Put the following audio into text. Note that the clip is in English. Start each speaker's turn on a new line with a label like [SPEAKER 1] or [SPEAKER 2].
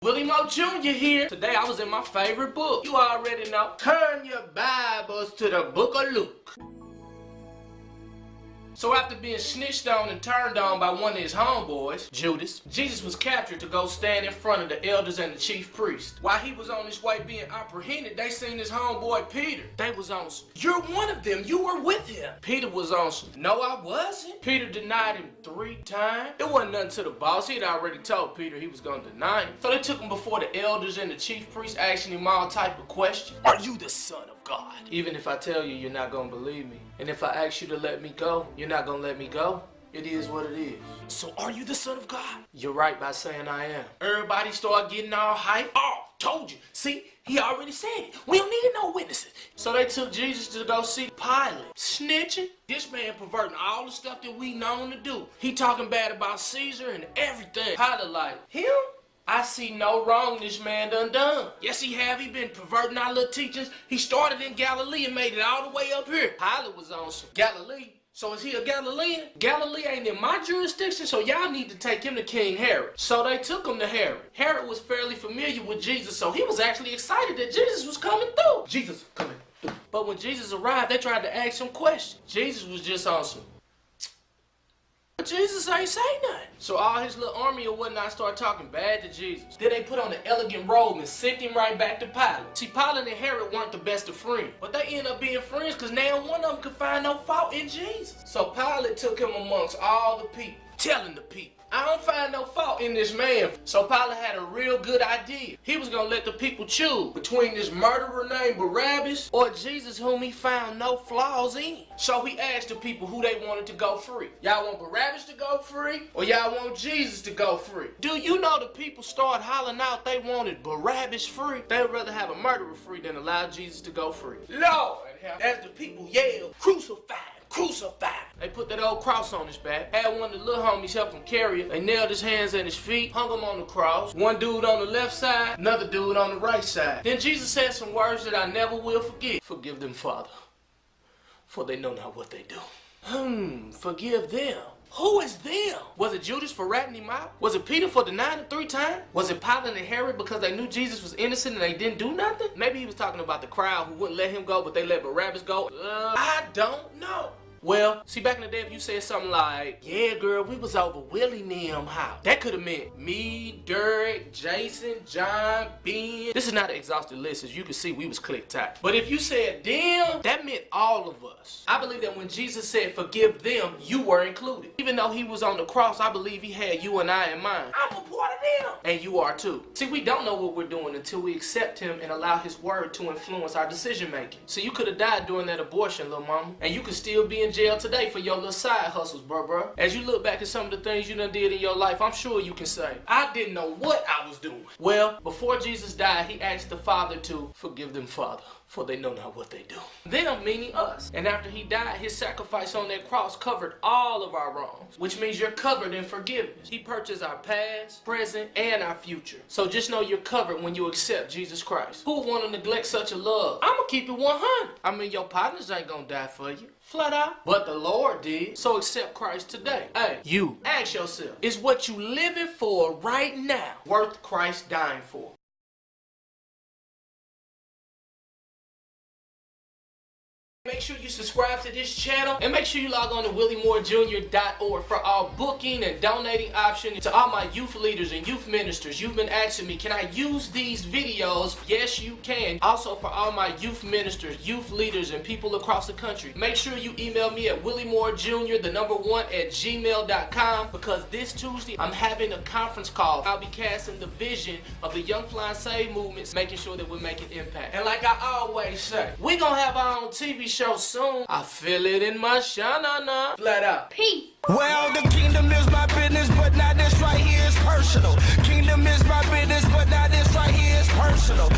[SPEAKER 1] Willie Moore Jr. here. Today I was in my favorite book. You already know. Turn your Bibles to the book of Luke. So after being snitched on and turned on by one of his homeboys, Judas, Jesus was captured to go stand in front of the elders and the chief priest. While he was on his way being apprehended, they seen his homeboy Peter. They was on some, "You're one of them, you were with him." Peter was on some, "No, I wasn't." Peter denied him 3 times. It wasn't nothing to the boss. He had already told Peter he was gonna deny him. So they took him before the elders and the chief priest, asking him all type of questions. "Are you the Son of God?" Even if I tell you, you're not gonna believe me. And if I ask you to let me go, you're not gonna let me go. It is what it is. "So are you the Son of God?" "You're right by saying I am." Everybody started getting all hyped. "Oh, told you. See, he already said it. We don't need no witnesses." So they took Jesus to go see Pilate. Snitching? This man perverting all the stuff that we known to do. He talking bad about Caesar and everything. Pilate like, "Him? I see no wrong this man done. Yes, he have. He been perverting our little teachings. He started in Galilee and made it all the way up here." Pilate was on some Galilee. So is he a Galilean? Galilee ain't in my jurisdiction, so y'all need to take him to King Herod. So they took him to Herod. Herod was fairly familiar with Jesus, so he was actually excited that Jesus was coming through. Jesus coming through. But when Jesus arrived, they tried to ask him questions. Jesus was just on some, Jesus ain't say nothing. So all his little army or whatnot started talking bad to Jesus. Then they put on an elegant robe and sent him right back to Pilate. See, Pilate and Herod weren't the best of friends, but they ended up being friends because now one of them could find no fault in Jesus. So Pilate took him amongst all the people, telling the people, "I don't find no fault in this man." So Pilate had a real good idea. He was gonna let the people choose between this murderer named Barabbas or Jesus whom he found no flaws in. So he asked the people who they wanted to go free. Y'all want Barabbas to go free or y'all want Jesus to go free? Do you know the people started hollering out they wanted Barabbas free? They'd rather have a murderer free than allow Jesus to go free. Lord, as the people yelled, "Crucify! Crucify!" They put that old cross on his back, had one of the little homies help him carry it. They nailed his hands and his feet, hung him on the cross. One dude on the left side, another dude on the right side. Then Jesus said some words that I never will forget. "Forgive them, Father, for they know not what they do." Forgive them. Who is them? Was it Judas for ratting him out? Was it Peter for denying him 3 times? Was it Pilate and Herod because they knew Jesus was innocent and they didn't do nothing? Maybe he was talking about the crowd who wouldn't let him go, but they let Barabbas go. I don't know. Well, see, back in the day, if you said something like, "Yeah, girl, we was over Willie Neum house," that could have meant me, Derek, Jason, John, Ben. This is not an exhaustive list. As you can see, we was click tight. But if you said them, that meant all of us. I believe that when Jesus said forgive them, you were included. Even though he was on the cross, I believe he had you and I in mind. I'm a part of them. And you are too. See, we don't know what we're doing until we accept him and allow his word to influence our decision making. So you could have died during that abortion, little mama, and you could still be in jail today for your little side hustles, bro. As you look back at some of the things you done did in your life, I'm sure you can say, "I didn't know what I was doing." Well, before Jesus died, he asked the Father to forgive them, Father, for they know not what they do. Them meaning us. And after he died, his sacrifice on that cross covered all of our wrongs, which means you're covered in forgiveness. He purchased our past, present, and our future. So just know you're covered when you accept Jesus Christ. Who would want to neglect such a love? I'ma keep it 100. I mean, your partners ain't gonna die for you. Flat out. But the Lord did. So accept Christ today. Hey, you, ask yourself, is what you living for right now worth Christ dying for? Make sure you subscribe to this channel and make sure you log on to WillieMooreJr.org for all booking and donating options. To all my youth leaders and youth ministers, you've been asking me, can I use these videos? Yes, you can. Also for all my youth ministers, youth leaders, and people across the country, make sure you email me at WillieMooreJr1@gmail.com because this Tuesday I'm having a conference call. I'll be casting the vision of the Young Fly and Save movements, making sure that we're making impact. And like I always say, we're gonna have our own TV show soon. I feel it in my shanana. Flat out.
[SPEAKER 2] Peace.
[SPEAKER 3] Well, the kingdom is my business, but now this right here is personal. Kingdom is my business, but now this right here is personal.